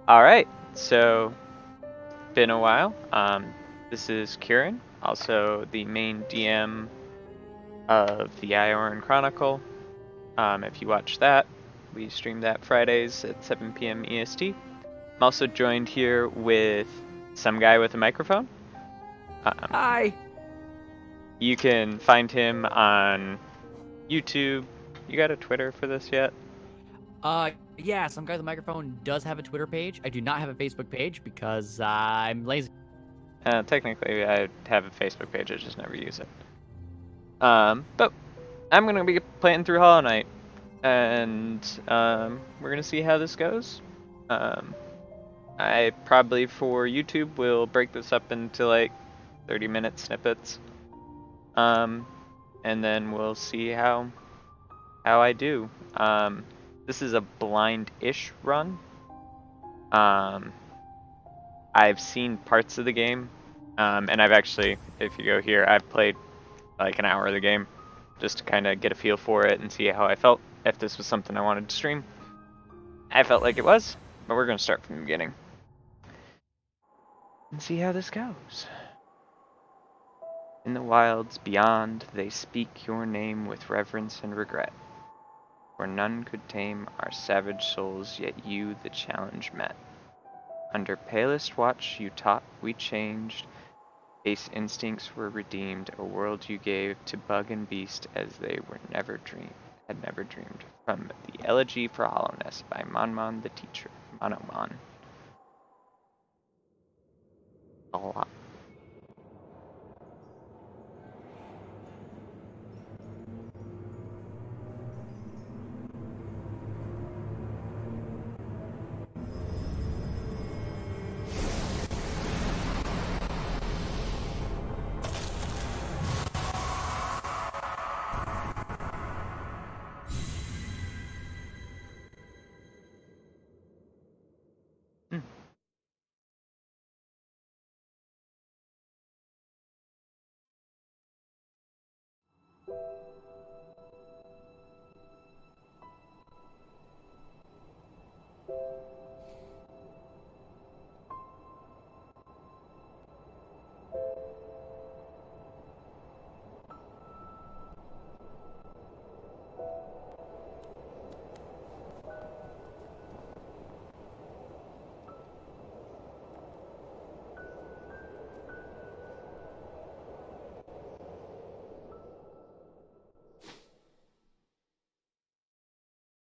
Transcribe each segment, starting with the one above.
Alright, so been a while. This is Kieran, also the main DM of the Ioran Chronicle. If you watch that, we stream that Fridays at 7 p.m. EST. I'm also joined here with some guy with a microphone. Um, Hi. you can find him on YouTube. You got a Twitter for this yet? Yeah, some guy with a microphone does have a Twitter page. I do not have a Facebook page because I'm lazy. Technically, I have a Facebook page, I just never use it. But I'm gonna be playing through Hollow Knight, and we're gonna see how this goes. I probably for YouTube will break this up into like 30-minute snippets, and then we'll see how I do. This is a blind-ish run. I've seen parts of the game, and I've actually, if you go here, I've played like an hour of the game just to kind of get a feel for it and see how I felt, if this was something I wanted to stream. I felt like it was, but we're going to start from the beginning and see how this goes. In the wilds beyond, they speak your name with reverence and regret, for none could tame our savage souls, yet you the challenge met. Under palest watch you taught, we changed, base instincts were redeemed, a world you gave to bug and beast as they were never dreamed. From the Elegy for Hollowness by Monmon the Teacher. Monomon. A lot.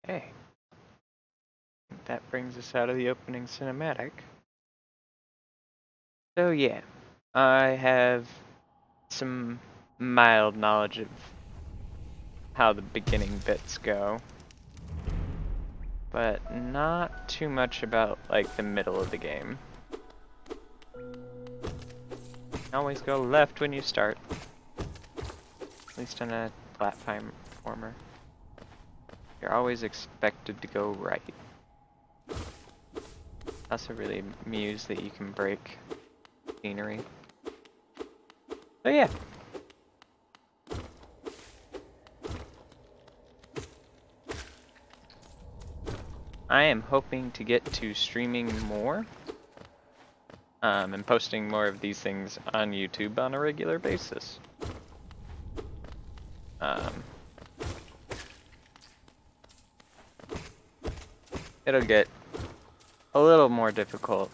Hey. That brings us out of the opening cinematic. So yeah, I have some mild knowledge of how the beginning bits go, but not too much about like the middle of the game. Always go left when you start, at least in a platformer. You're always expected to go right. Also really amused that you can break scenery. So yeah. I am hoping to get to streaming more, and posting more of these things on YouTube on a regular basis. It'll get a little more difficult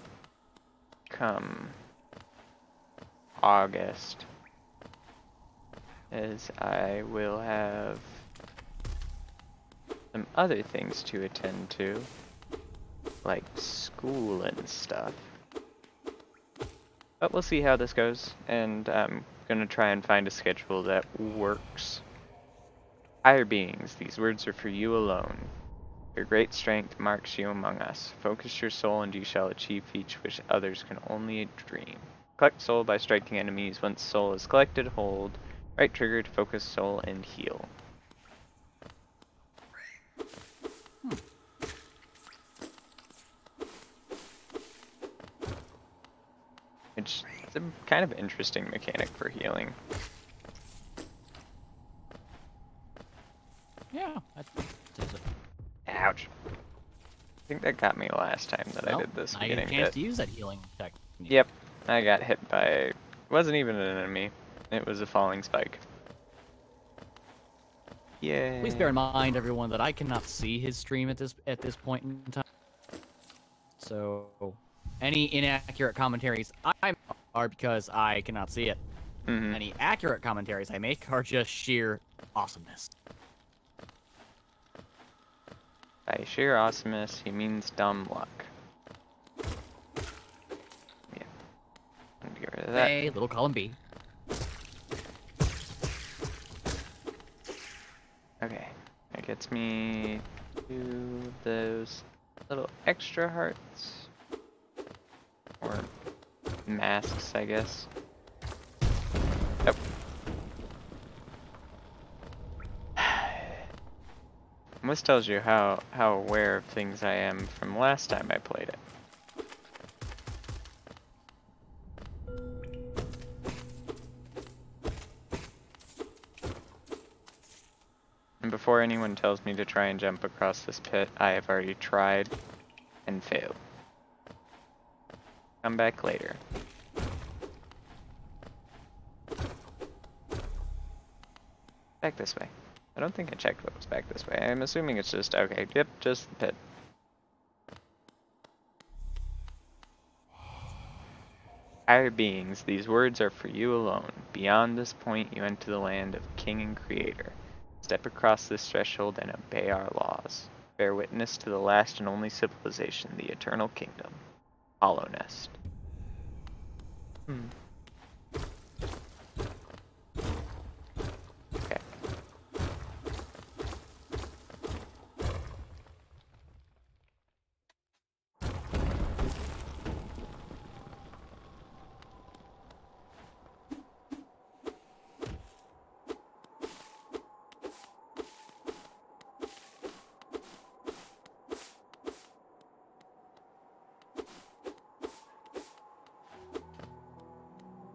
come August, as I will have some other things to attend to, like school and stuff. But we'll see how this goes, and I'm gonna try and find a schedule that works. Higher beings, these words are for you alone. Your great strength marks you among us. Focus your soul and you shall achieve feats which others can only dream. Collect soul by striking enemies. Once soul is collected, hold right trigger to focus soul and heal. Which is a kind of interesting mechanic for healing. Yeah, that says it. Ouch. think that got me last time that I did this I get a getting chance hit. to use that healing technique. Yep, I got hit by, it wasn't even an enemy, it was a falling spike. Yay. Please bear in mind, everyone, that I cannot see his stream at this point in time. So, any inaccurate commentaries are because I cannot see it. Mm-hmm. Any accurate commentaries I make are just sheer awesomeness. By sheer awesomeness, he means dumb luck. Yeah. I'm gonna get rid of that. Hey, little column B. Okay. That gets me to those little extra hearts. Or masks, I guess. Yep. This tells you how aware of things I am from last time I played it. And before anyone tells me to try and jump across this pit, I have already tried and failed. Come back later. Back this way. I don't think I checked what was back this way. I'm assuming it's just, okay, yep, just the pit. Higher beings, these words are for you alone. Beyond this point, you enter the land of King and Creator. Step across this threshold and obey our laws. Bear witness to the last and only civilization, the Eternal Kingdom. Hollow Nest. Okay.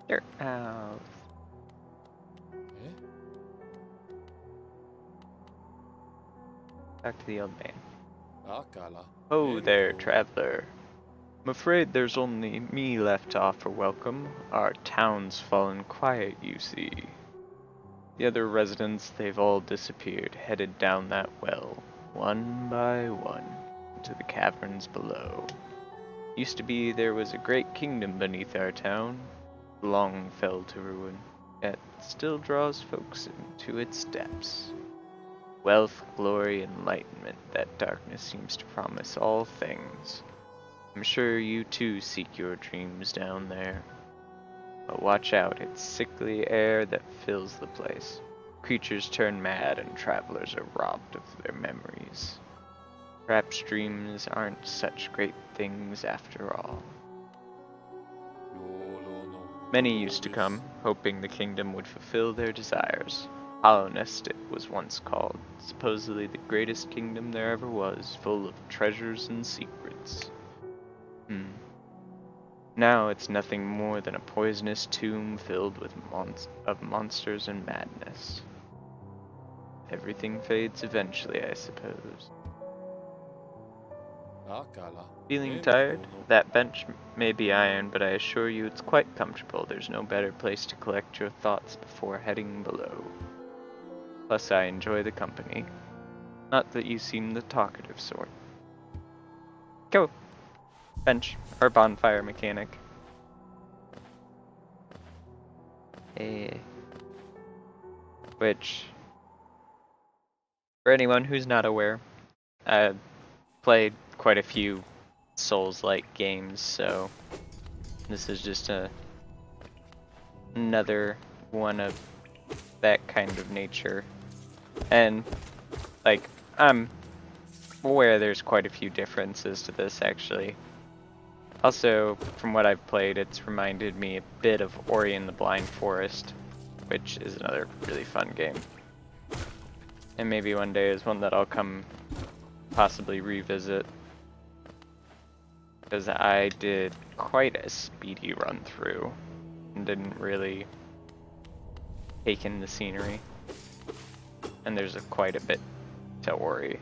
DirtMouth. Talk to the old man. Oh there, traveler. I'm afraid there's only me left to offer welcome. Our town's fallen quiet, you see. The other residents, they've all disappeared, headed down that well, one by one, into the caverns below. Used to be there was a great kingdom beneath our town, long fell to ruin, yet still draws folks into its depths. Wealth, glory, enlightenment, that darkness seems to promise all things. I'm sure you too seek your dreams down there. But watch out, it's sickly air that fills the place. Creatures turn mad and travelers are robbed of their memories. Perhaps dreams aren't such great things after all. Many used to come, hoping the kingdom would fulfill their desires. Hollow Nest it was once called, supposedly the greatest kingdom there ever was, full of treasures and secrets. Now it's nothing more than a poisonous tomb filled with monsters and madness. Everything fades eventually, I suppose. Feeling tired? That bench may be iron, but I assure you it's quite comfortable. There's no better place to collect your thoughts before heading below. Plus, I enjoy the company. Not that you seem the talkative sort. Go! Bench, or bonfire mechanic. Which, for anyone who's not aware, I've played quite a few Souls-like games, so this is just another one of that kind of nature. And, like, I'm aware there's quite a few differences to this, actually. Also, from what I've played, it's reminded me a bit of Ori and the Blind Forest, which is another really fun game. And maybe one day is one that I'll come possibly revisit. Because I did quite a speedy run through and didn't really take in the scenery. And there's quite a bit to Ori.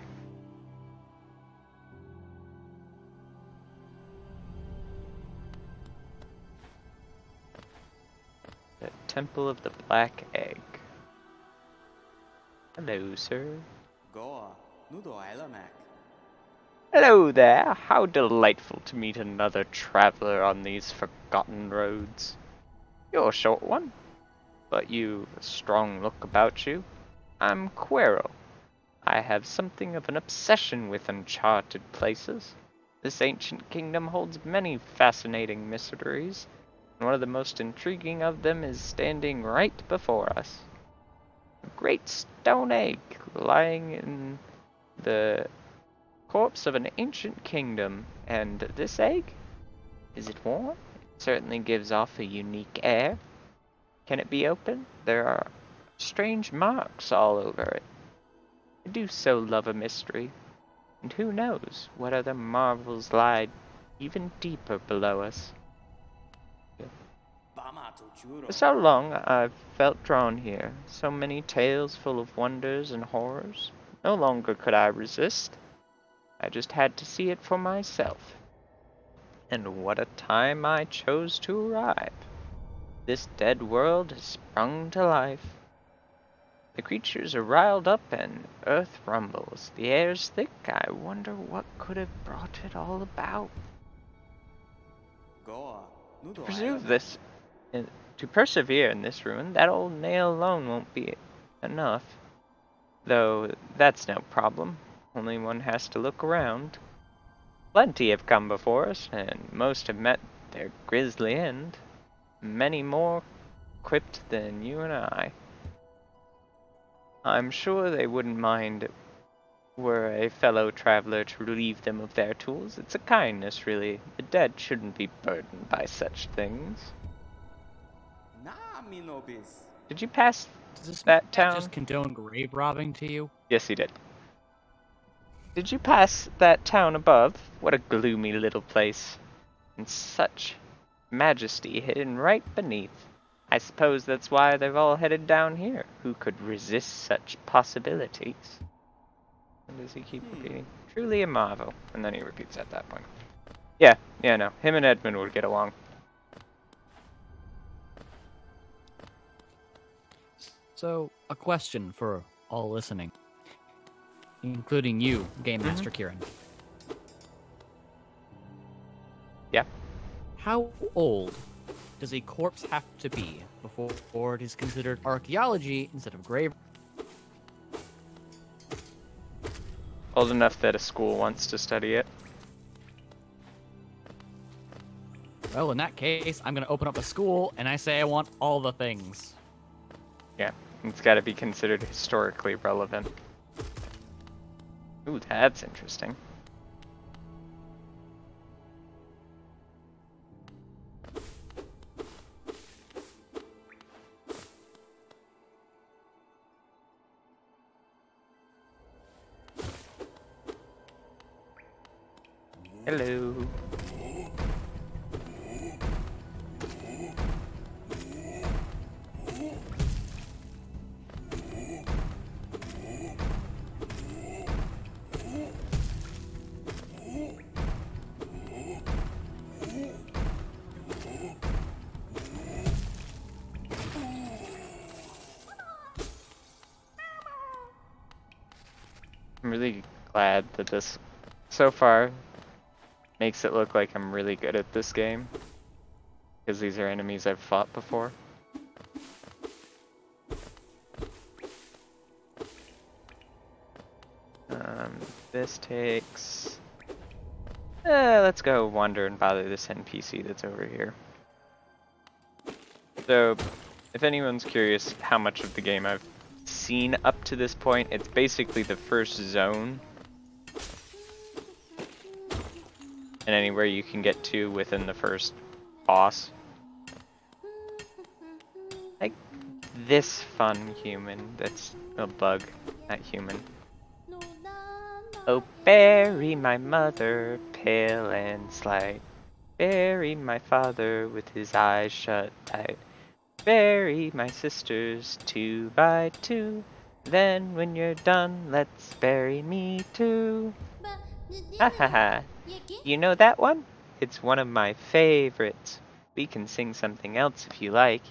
Temple of the Black Egg. Hello, sir. Hello there. How delightful to meet another traveler on these forgotten roads. You're a short one, but you've a strong look about you. I'm Quero. I have something of an obsession with uncharted places. This ancient kingdom holds many fascinating mysteries, and one of the most intriguing of them is standing right before us. A great stone egg lying in the corpse of an ancient kingdom. And this egg? Is it warm? It certainly gives off a unique air. Can it be opened? There are strange marks all over it. I do so love a mystery. And who knows what other marvels lie even deeper below us. For so long I've felt drawn here, so many tales full of wonders and horrors. No longer could I resist. I just had to see it for myself. And what a time I chose to arrive. This dead world has sprung to life. The creatures are riled up and earth rumbles. The air's thick. I wonder what could have brought it all about. To persevere in this ruin, that old nail alone won't be enough. Though that's no problem. Only one has to look around. Plenty have come before us, and most have met their grisly end. Many more equipped than you and I. I'm sure they wouldn't mind were a fellow traveler to relieve them of their tools. It's a kindness, really. The dead shouldn't be burdened by such things. Did you pass that town? Just condone grave robbing to you? Yes, he did. Did you pass that town above? What a gloomy little place. And such majesty hidden right beneath. I suppose that's why they've all headed down here. Who could resist such possibilities? And does he keep repeating? Truly a marvel. And then he repeats at that point. Yeah, no. Him and Edmund would get along. So, a question for all listening, including you, Game Master Kieran. Yeah. How old does a corpse have to be before it is considered archaeology instead of grave? Old enough that a school wants to study it. Well, in that case, I'm going to open up a school, and I say I want all the things. Yeah, it's got to be considered historically relevant. Ooh, that's interesting. Hello. I'm really glad that this, so far, makes it look like I'm really good at this game. Because these are enemies I've fought before. This takes... let's go wander and bother this NPC that's over here. So, if anyone's curious how much of the game I've seen up to this point, it's basically the first zone. And anywhere you can get to within the first boss. Like this fun human that's a bug, not human. Oh, bury my mother, pale and slight. Bury my father with his eyes shut tight. Bury my sisters 2 by 2. Then when you're done, let's bury me too. Ha ha ha. You know that one? It's one of my favorites. We can sing something else if you like.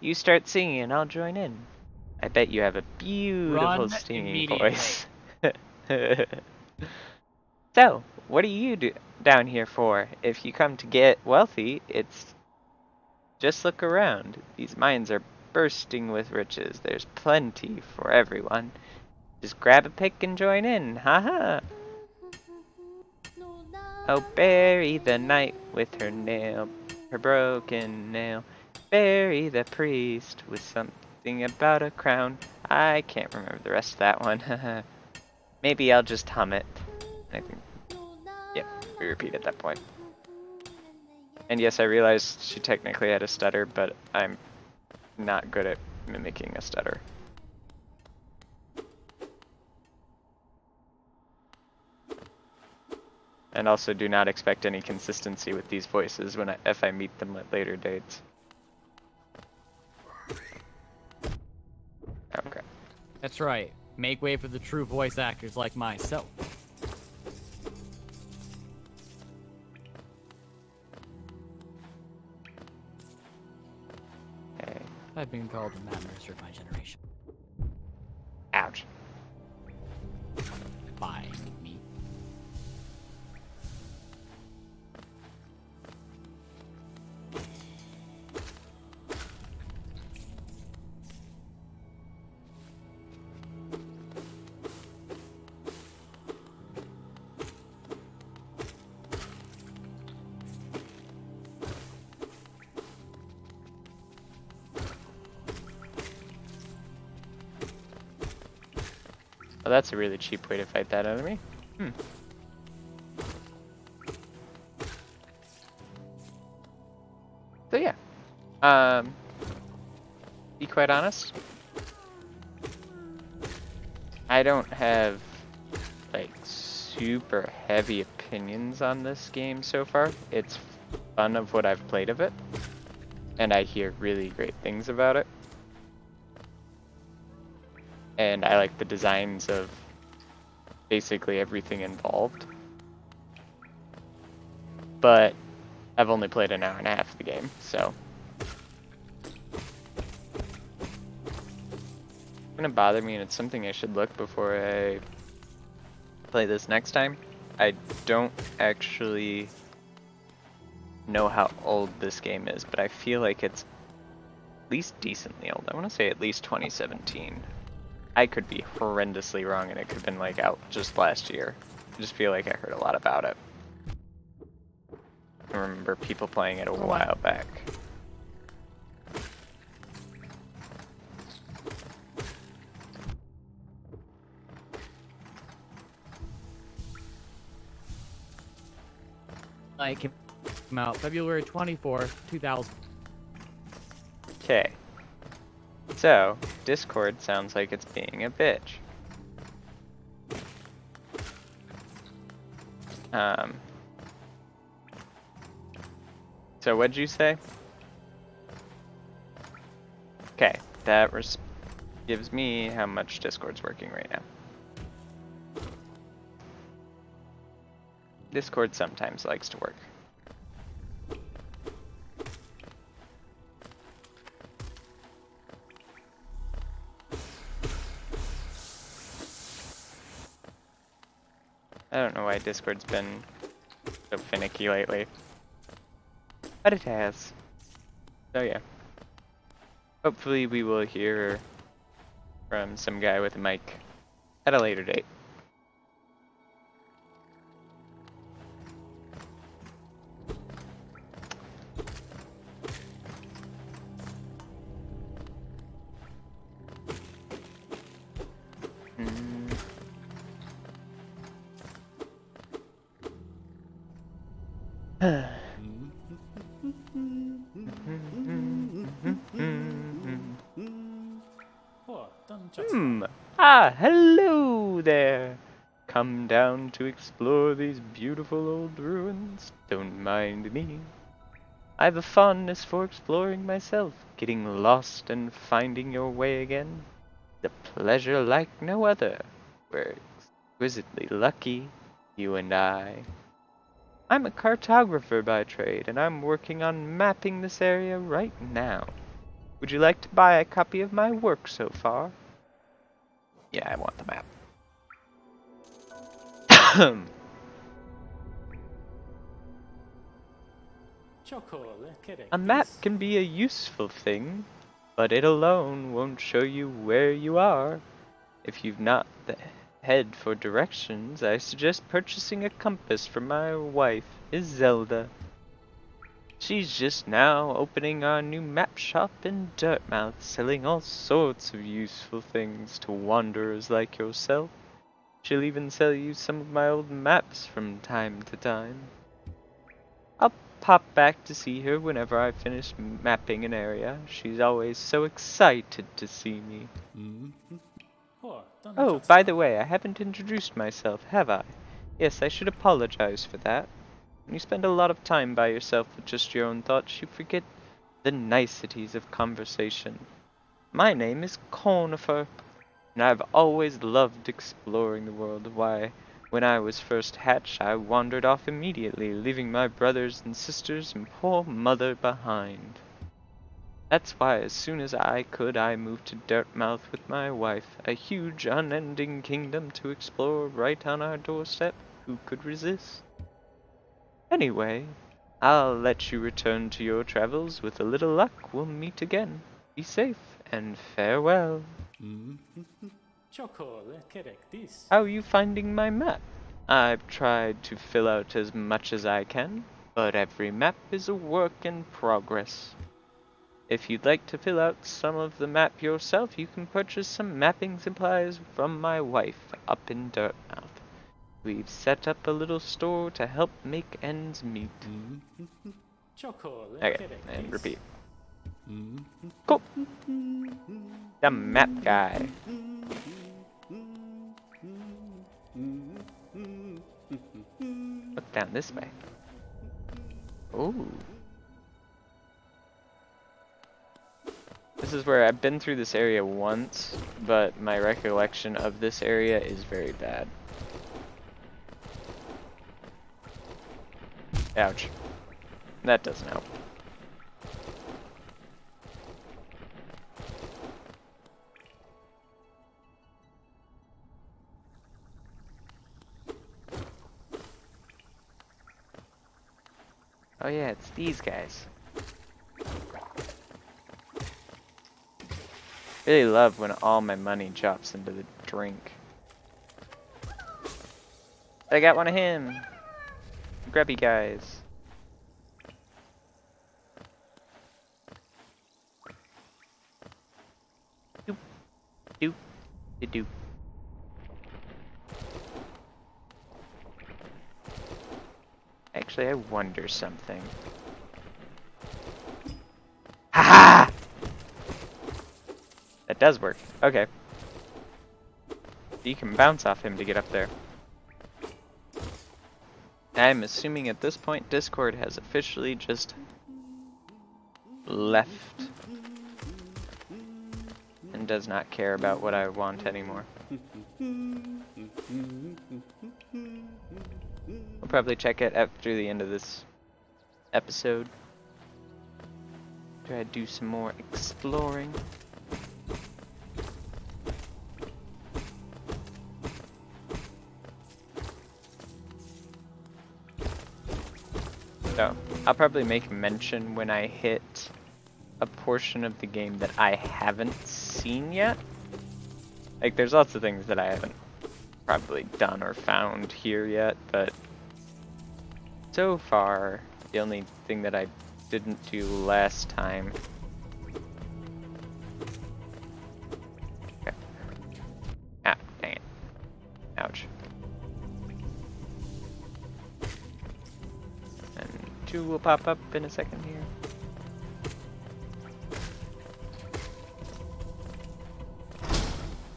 You start singing and I'll join in. I bet you have a beautiful Run singing immediately. voice. So, what are you down here for? If you come to get wealthy, it's just look around. These mines are bursting with riches. There's plenty for everyone. Just grab a pick and join in. Haha. Oh, bury the knight with her broken nail. Bury the priest with something about a crown. I can't remember the rest of that one. Maybe I'll just hum it. I think, yep, we repeat at that point. And yes, I realized she technically had a stutter, but I'm not good at mimicking a stutter. And also do not expect any consistency with these voices if I meet them at later dates. Okay. That's right. Make way for the true voice actors like myself. Okay. I've been called the mad nurse of my generation. Ouch. By me. Well, that's a really cheap way to fight that enemy. So yeah, be quite honest, I don't have like super heavy opinions on this game so far. It's fun of what I've played of it, and I hear really great things about it. And I like the designs of basically everything involved. But I've only played an hour and a half of the game, so. It's gonna bother me, and it's something I should look before I play this next time. I don't actually know how old this game is, but I feel like it's at least decently old. I want to say at least 2017. I could be horrendously wrong, and it could have been like out just last year. I just feel like I heard a lot about it. I remember people playing it a while back. I came out February 24th, 2000. Okay. So, Discord sounds like it's being a bitch. So what'd you say? Okay, that gives me how much Discord's working right now. Discord sometimes likes to work. I don't know why Discord's been so finicky lately, but it has. So yeah. Hopefully we will hear from some guy with a mic at a later date. Hello there! Come down to explore these beautiful old ruins. Don't mind me. I've a fondness for exploring myself, getting lost and finding your way again. The pleasure like no other. We're exquisitely lucky, you and I. I'm a cartographer by trade, and I'm working on mapping this area right now. Would you like to buy a copy of my work so far? Yeah, I want the map. A map can be a useful thing, but it alone won't show you where you are. If you've not the head for directions, I suggest purchasing a compass from my wife, Izelda. She's just now opening our new map shop in DirtMouth, selling all sorts of useful things to wanderers like yourself. She'll even sell you some of my old maps from time to time. I'll pop back to see her whenever I finish mapping an area. She's always so excited to see me. Oh, by the way, I haven't introduced myself, have I? Yes, I should apologize for that. When you spend a lot of time by yourself with just your own thoughts, you forget the niceties of conversation. My name is Conifer, and I've always loved exploring the world. Why, when I was first hatched, I wandered off immediately, leaving my brothers and sisters and poor mother behind. That's why as soon as I could, I moved to DirtMouth with my wife, a huge, unending kingdom to explore right on our doorstep. Who could resist? Anyway, I'll let you return to your travels. With a little luck, we'll meet again. Be safe, and farewell. How are you finding my map? I've tried to fill out as much as I can, but every map is a work in progress. If you'd like to fill out some of the map yourself, you can purchase some mapping supplies from my wife up in DirtMouth. We've set up a little store to help make ends meet. Okay, and repeat. Cool. The map guy. Look down this way. Ooh. This is where I've been through this area once, but my recollection of this area is very bad. Ouch. That doesn't help. Oh yeah, it's these guys. Really love when all my money drops into the drink. I got one of him. Grubby guys. Doop, doop, doop. Actually, I wonder something. Ha! That does work. Okay. You can bounce off him to get up there. I'm assuming at this point Discord has officially just left and does not care about what I want anymore. We'll probably check it after the end of this episode. Try to do some more exploring. So, I'll probably make mention when I hit a portion of the game that I haven't seen yet. Like, there's lots of things that I haven't probably done or found here yet, but so far, the only thing that I didn't do last time. Okay. Ah, dang it. Ouch. And 2 will pop up in a second here.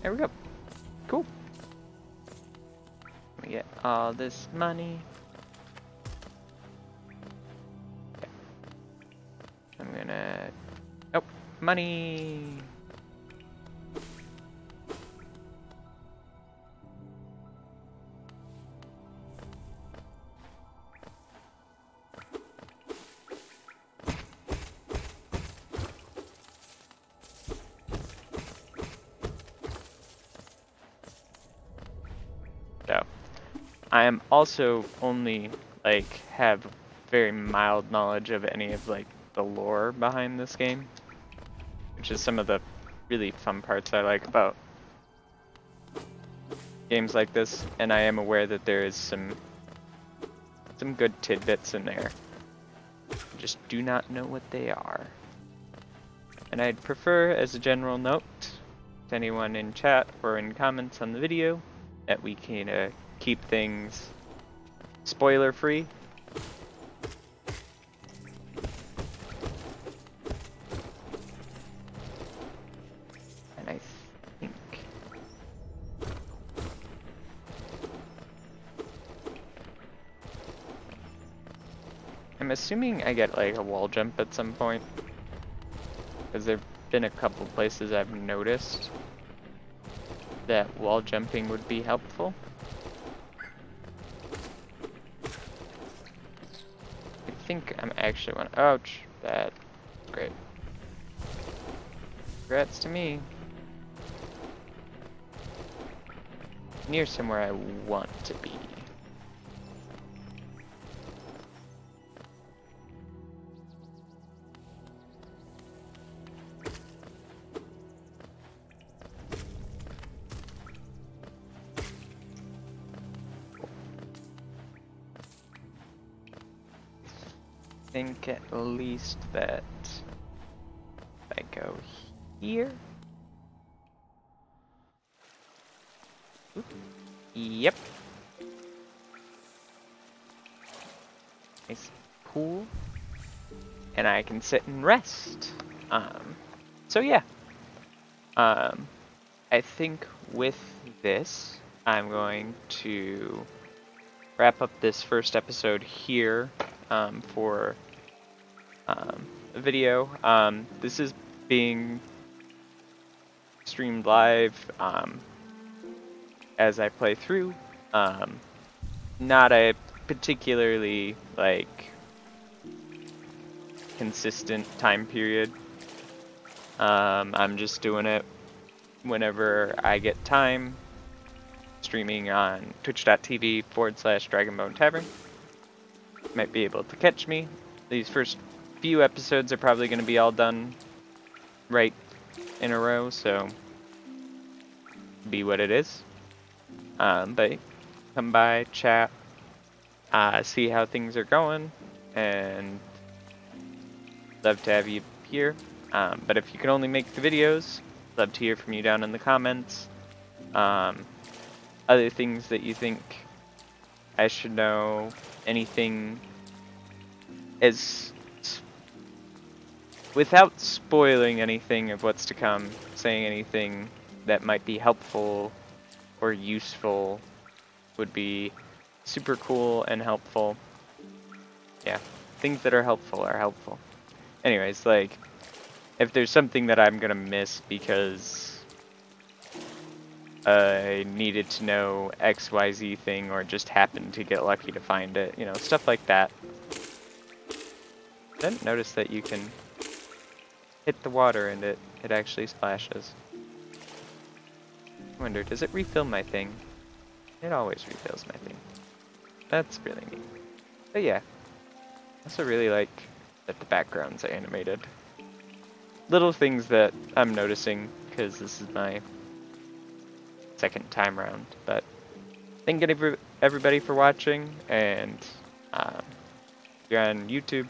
There we go. Cool. We get all this money. Okay. I'm gonna... Nope. Money! I am also only like have very mild knowledge of any of like the lore behind this game, which is some of the really fun parts I like about games like this. And I am aware that there is some good tidbits in there. I just do not know what they are. And I'd prefer, as a general note, to anyone in chat or in comments on the video, that we can keep things spoiler free. And I think I'm assuming I get like a wall jump at some point, because there've been a couple places I've noticed that wall jumping would be helpful. I think I'm actually one. Ouch, that's great. Congrats to me. Near somewhere I want to be. I think at least that if I go here. Oop. Yep. Nice pool. And I can sit and rest. So yeah. I think with this, I'm going to wrap up this first episode here for the video. This is being streamed live as I play through. Not a particularly like consistent time period. I'm just doing it whenever I get time, streaming on twitch.tv/Dragonbone Tavern. Might be able to catch me. These first few episodes are probably going to be all done right in a row, so be what it is. But come by, chat, see how things are going, and love to have you here. But if you can only make the videos, love to hear from you down in the comments. Other things that you think I should know, anything as without spoiling anything of what's to come, saying anything that might be helpful or useful would be super cool and helpful. Yeah, things that are helpful are helpful. Anyways, like, if there's something that I'm gonna miss because I needed to know XYZ thing or just happened to get lucky to find it, you know, stuff like that. I didn't notice that you can hit the water and it actually splashes. I wonder, does it refill my thing? It always refills my thing. That's really neat. But yeah, I also really like that the backgrounds are animated. Little things that I'm noticing, because this is my second time around. But thank you everybody for watching, and if you're on YouTube,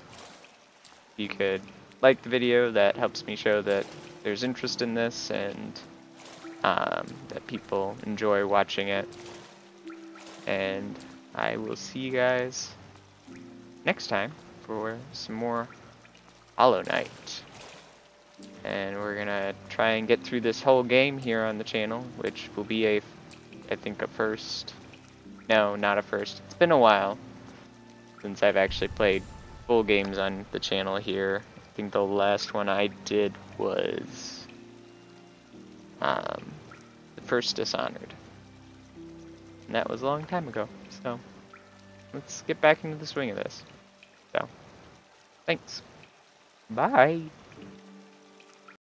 you could like the video. That helps me show that there's interest in this and that people enjoy watching it. And I will see you guys next time for some more Hollow Knight. And we're gonna try and get through this whole game here on the channel, which will be I think a first. No, not a first. It's been a while since I've actually played full games on the channel here. I think the last one I did was the first Dishonored. And that was a long time ago. So let's get back into the swing of this. So, thanks. Bye.